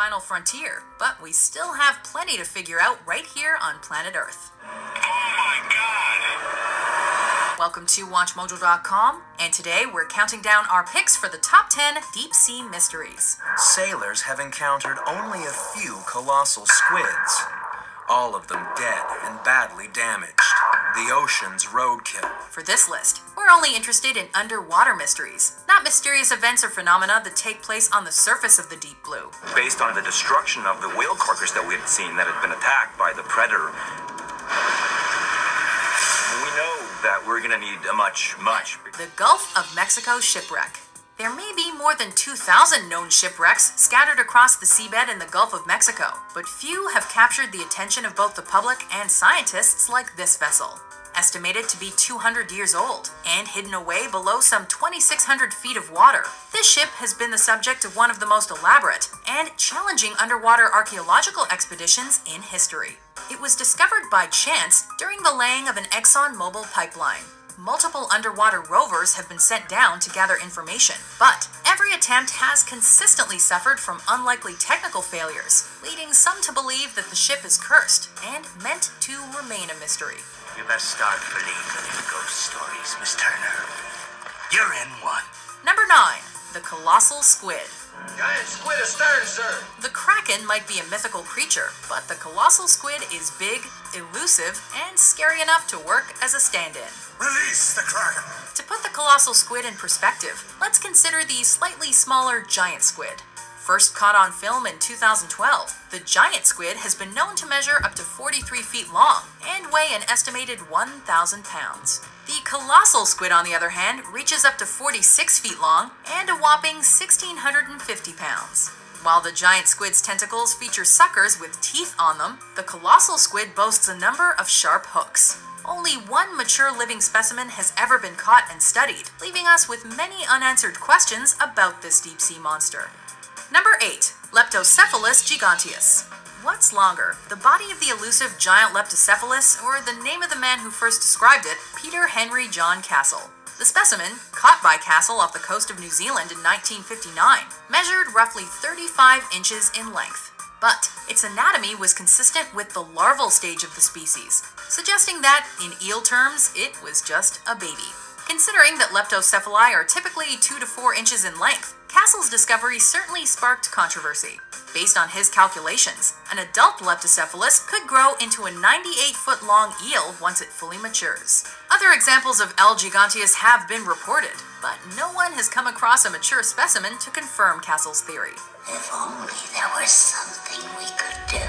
final frontier, but we still have plenty to figure out right here on planet Earth. Oh my God! Welcome to WatchMojo.com, and today we're counting down our picks for the top 10 deep-sea mysteries. Sailors have encountered only a few colossal squids, all of them dead and badly damaged. The ocean's roadkill. For this list, we're only interested in underwater mysteries, not mysterious events or phenomena that take place on the surface of the deep blue. Based on the destruction of the whale carcass that we had seen that had been attacked by the predator, we know that we're gonna need a much The Gulf of Mexico shipwreck. There may be more than 2,000 known shipwrecks scattered across the seabed in the Gulf of Mexico, but few have captured the attention of both the public and scientists like this vessel. Estimated to be 200 years old and hidden away below some 2,600 feet of water, this ship has been the subject of one of the most elaborate and challenging underwater archaeological expeditions in history. It was discovered by chance during the laying of an ExxonMobil pipeline. Multiple underwater rovers have been sent down to gather information, but every attempt has consistently suffered from unlikely technical failures, leading some to believe that the ship is cursed and meant to remain a mystery. You best start believing in ghost stories, Miss Turner. You're in one. Number 9. The Colossal Squid. Giant squid astern, sir. The Kraken might be a mythical creature, but the colossal squid is big, elusive, and scary enough to work as a stand-in. Release the Kraken. To put the colossal squid in perspective, let's consider the slightly smaller giant squid. First caught on film in 2012, the giant squid has been known to measure up to 43 feet long and weigh an estimated 1,000 pounds. The colossal squid, on the other hand, reaches up to 46 feet long and a whopping 1,650 pounds. While the giant squid's tentacles feature suckers with teeth on them, the colossal squid boasts a number of sharp hooks. Only one mature living specimen has ever been caught and studied, leaving us with many unanswered questions about this deep-sea monster. Number 8. Leptocephalus giganteus. What's longer, the body of the elusive giant Leptocephalus or the name of the man who first described it, Peter Henry John Castle? The specimen, caught by Castle off the coast of New Zealand in 1959, measured roughly 35 inches in length. But its anatomy was consistent with the larval stage of the species, suggesting that, in eel terms, it was just a baby. Considering that leptocephali are typically 2 to 4 inches in length, Castle's discovery certainly sparked controversy. Based on his calculations, an adult Leptocephalus could grow into a 98-foot-long eel once it fully matures. Other examples of L. giganteus have been reported, but no one has come across a mature specimen to confirm Castle's theory. If only there was something we could do.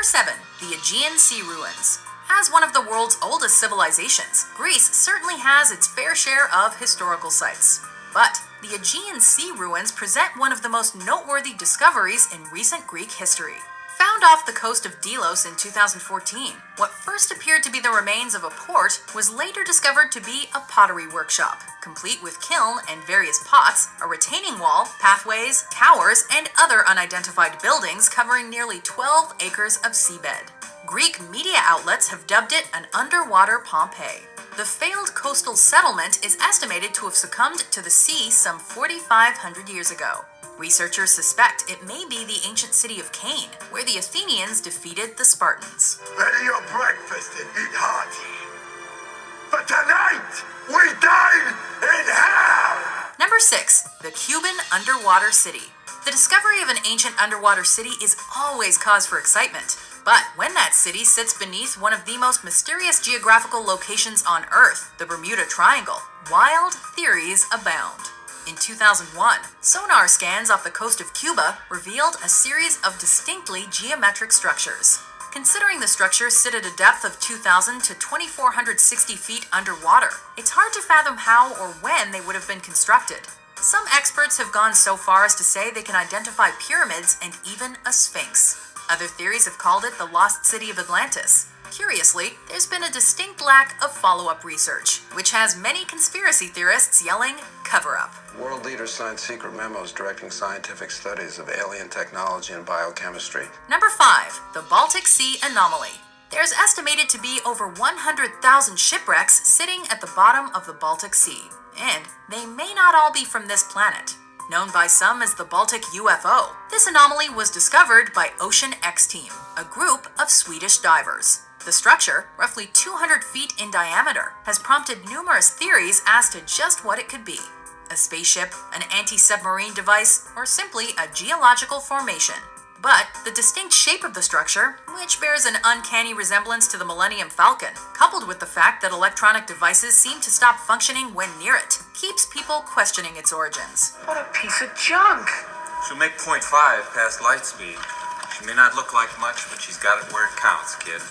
7. The Aegean Sea Ruins. As one of the world's oldest civilizations, Greece certainly has its fair share of historical sites. But the Aegean Sea Ruins present one of the most noteworthy discoveries in recent Greek history. Found off the coast of Delos in 2014, what first appeared to be the remains of a port was later discovered to be a pottery workshop, complete with kiln and various pots, a retaining wall, pathways, towers, and other unidentified buildings covering nearly 12 acres of seabed. Greek media outlets have dubbed it an underwater Pompeii. The failed coastal settlement is estimated to have succumbed to the sea some 4,500 years ago. Researchers suspect it may be the ancient city of Cain, where the Athenians defeated the Spartans. Ready your breakfast and eat hearty. But tonight, we dine in hell! Number 6. The Cuban Underwater City. The discovery of an ancient underwater city is always cause for excitement. But when that city sits beneath one of the most mysterious geographical locations on Earth, the Bermuda Triangle, wild theories abound. In 2001, sonar scans off the coast of Cuba revealed a series of distinctly geometric structures. Considering the structures sit at a depth of 2,000 to 2,460 feet underwater, it's hard to fathom how or when they would have been constructed. Some experts have gone so far as to say they can identify pyramids and even a sphinx. Other theories have called it the lost city of Atlantis. Curiously, there's been a distinct lack of follow-up research, which has many conspiracy theorists yelling, "Cover up." World leaders signed secret memos directing scientific studies of alien technology and biochemistry. Number 5. The Baltic Sea Anomaly. There's estimated to be over 100,000 shipwrecks sitting at the bottom of the Baltic Sea, and they may not all be from this planet. Known by some as the Baltic UFO, this anomaly was discovered by Ocean X Team, a group of Swedish divers. The structure, roughly 200 feet in diameter, has prompted numerous theories as to just what it could be. A spaceship, an anti-submarine device, or simply a geological formation. But the distinct shape of the structure, which bears an uncanny resemblance to the Millennium Falcon, coupled with the fact that electronic devices seem to stop functioning when near it, keeps people questioning its origins. What a piece of junk! She'll make 0.5 past light speed. She may not look like much, but she's got it where it counts, kid.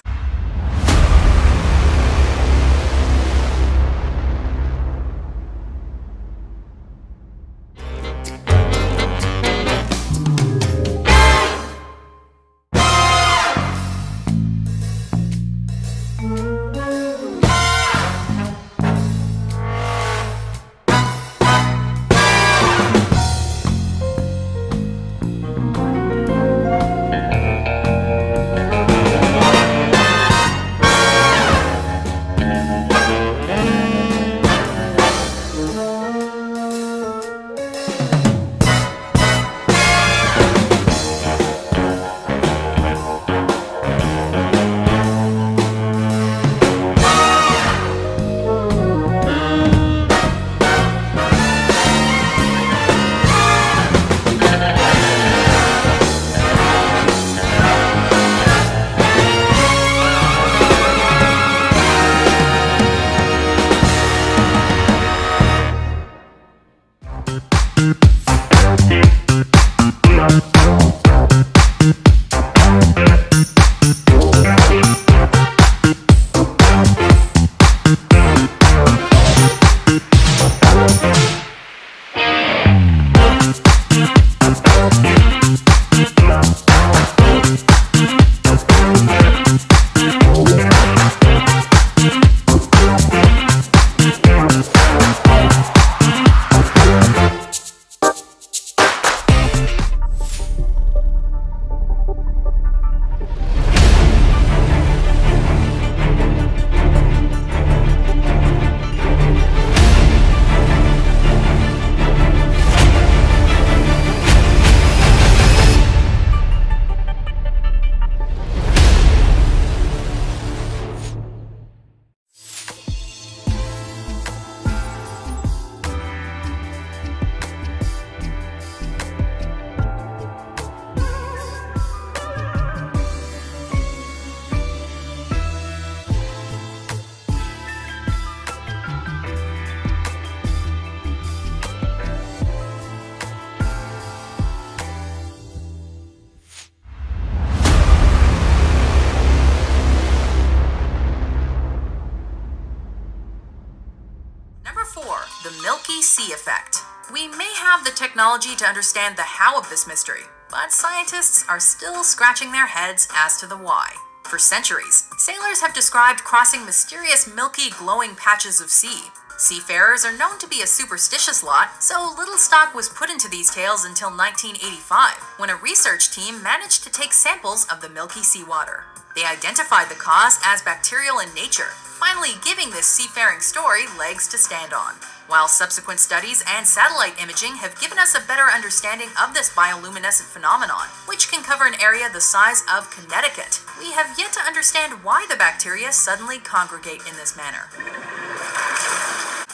Sea effect. We may have the technology to understand the how of this mystery, but scientists are still scratching their heads as to the why. For centuries, sailors have described crossing mysterious milky glowing patches of sea. Seafarers are known to be a superstitious lot, so little stock was put into these tales until 1985, when a research team managed to take samples of the milky seawater. They identified the cause as bacterial in nature, finally giving this seafaring story legs to stand on. While subsequent studies and satellite imaging have given us a better understanding of this bioluminescent phenomenon, which can cover an area the size of Connecticut, we have yet to understand why the bacteria suddenly congregate in this manner.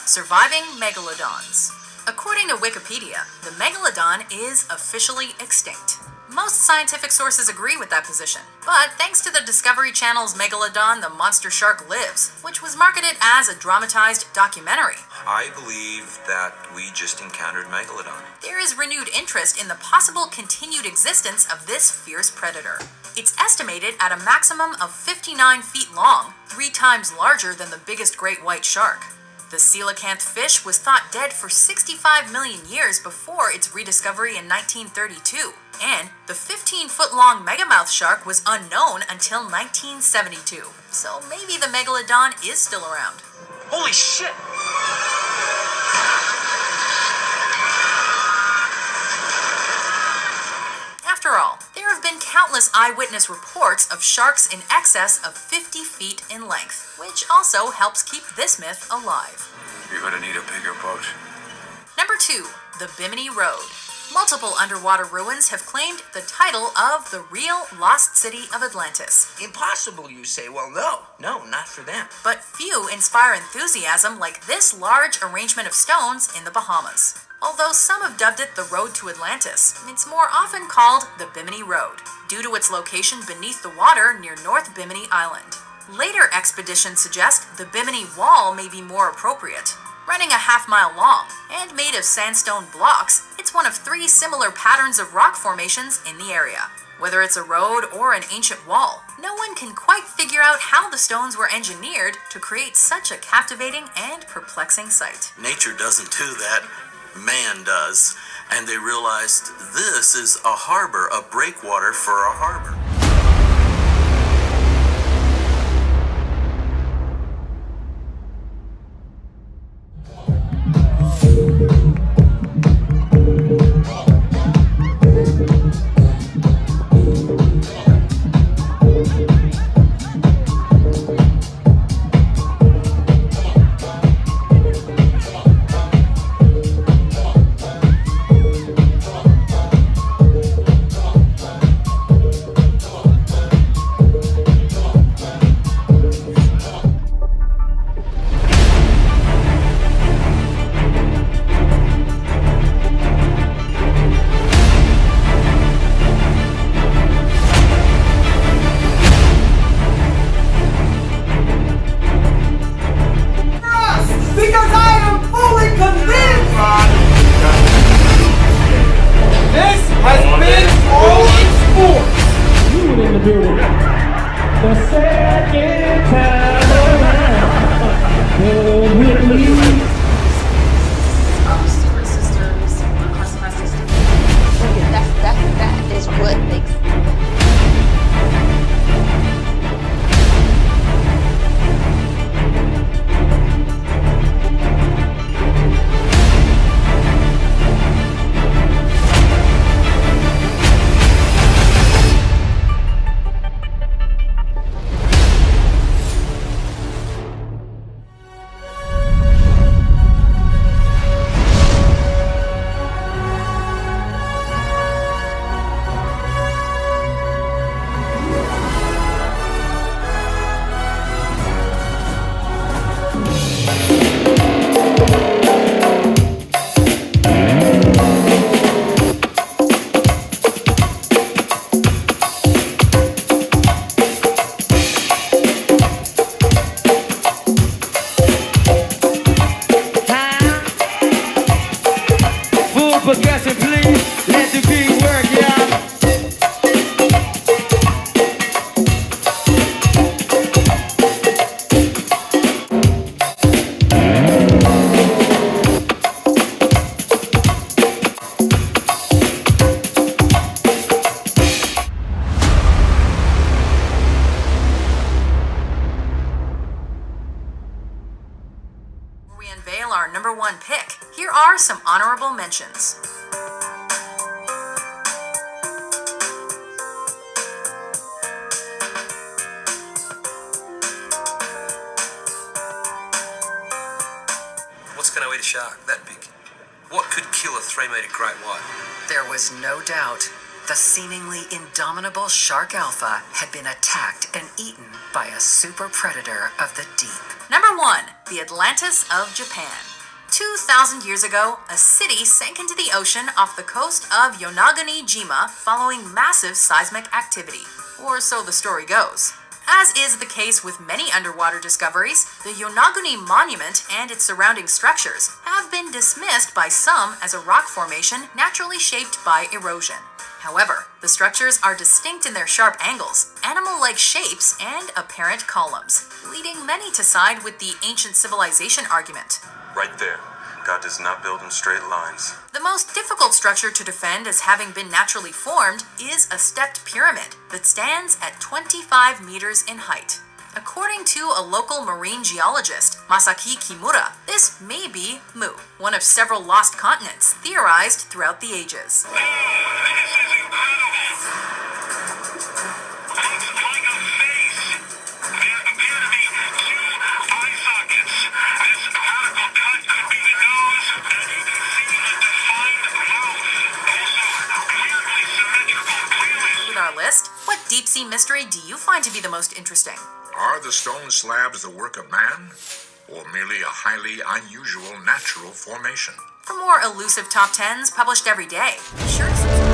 Surviving megalodons. According to Wikipedia, the megalodon is officially extinct. Most scientific sources agree with that position, but thanks to the Discovery Channel's Megalodon, the Monster Shark Lives, which was marketed as a dramatized documentary, I believe that we just encountered Megalodon. there is renewed interest in the possible continued existence of this fierce predator. It's estimated at a maximum of 59 feet long, 3 times larger than the biggest great white shark. The coelacanth fish was thought dead for 65 million years before its rediscovery in 1932, and the 15-foot-long megamouth shark was unknown until 1972. So maybe the megalodon is still around. Holy shit! After all, there have been countless eyewitness reports of sharks in excess of 50 feet in length, which also helps keep this myth alive. You're gonna need a bigger boat. Number 2. The Bimini Road. Multiple underwater ruins have claimed the title of the real lost city of Atlantis. Impossible, you say? Well, no, not for them. But few inspire enthusiasm like this large arrangement of stones in the Bahamas. Although some have dubbed it the Road to Atlantis, it's more often called the Bimini Road, due to its location beneath the water near North Bimini Island. Later expeditions suggest the Bimini Wall may be more appropriate. Running a half-mile long and made of sandstone blocks, it's one of 3 similar patterns of rock formations in the area. Whether it's a road or an ancient wall, no one can quite figure out how the stones were engineered to create such a captivating and perplexing sight. Nature doesn't do that, man does. And they realized this is a harbor, a breakwater for a harbor. some honorable mentions. What's going to eat a shark that big? What could kill a 3-meter great white? There was no doubt. The seemingly indomitable Shark Alpha had been attacked and eaten by a super predator of the deep. Number 1. The Atlantis of Japan. 2,000 years ago, a city sank into the ocean off the coast of Yonaguni-jima following massive seismic activity. Or so the story goes. As is the case with many underwater discoveries, the Yonaguni Monument and its surrounding structures have been dismissed by some as a rock formation naturally shaped by erosion. However, the structures are distinct in their sharp angles, animal-like shapes, and apparent columns, leading many to side with the ancient civilization argument. Right there. God does not build in straight lines. The most difficult structure to defend as having been naturally formed is a stepped pyramid that stands at 25 meters in height. According to a local marine geologist, Masaki Kimura, this may be Mu, one of several lost continents theorized throughout the ages. With our list, what deep-sea mystery do you find to be the most interesting? Are the stone slabs the work of man, or merely a highly unusual natural formation? For more elusive top 10s published every day, be sure to subscribe.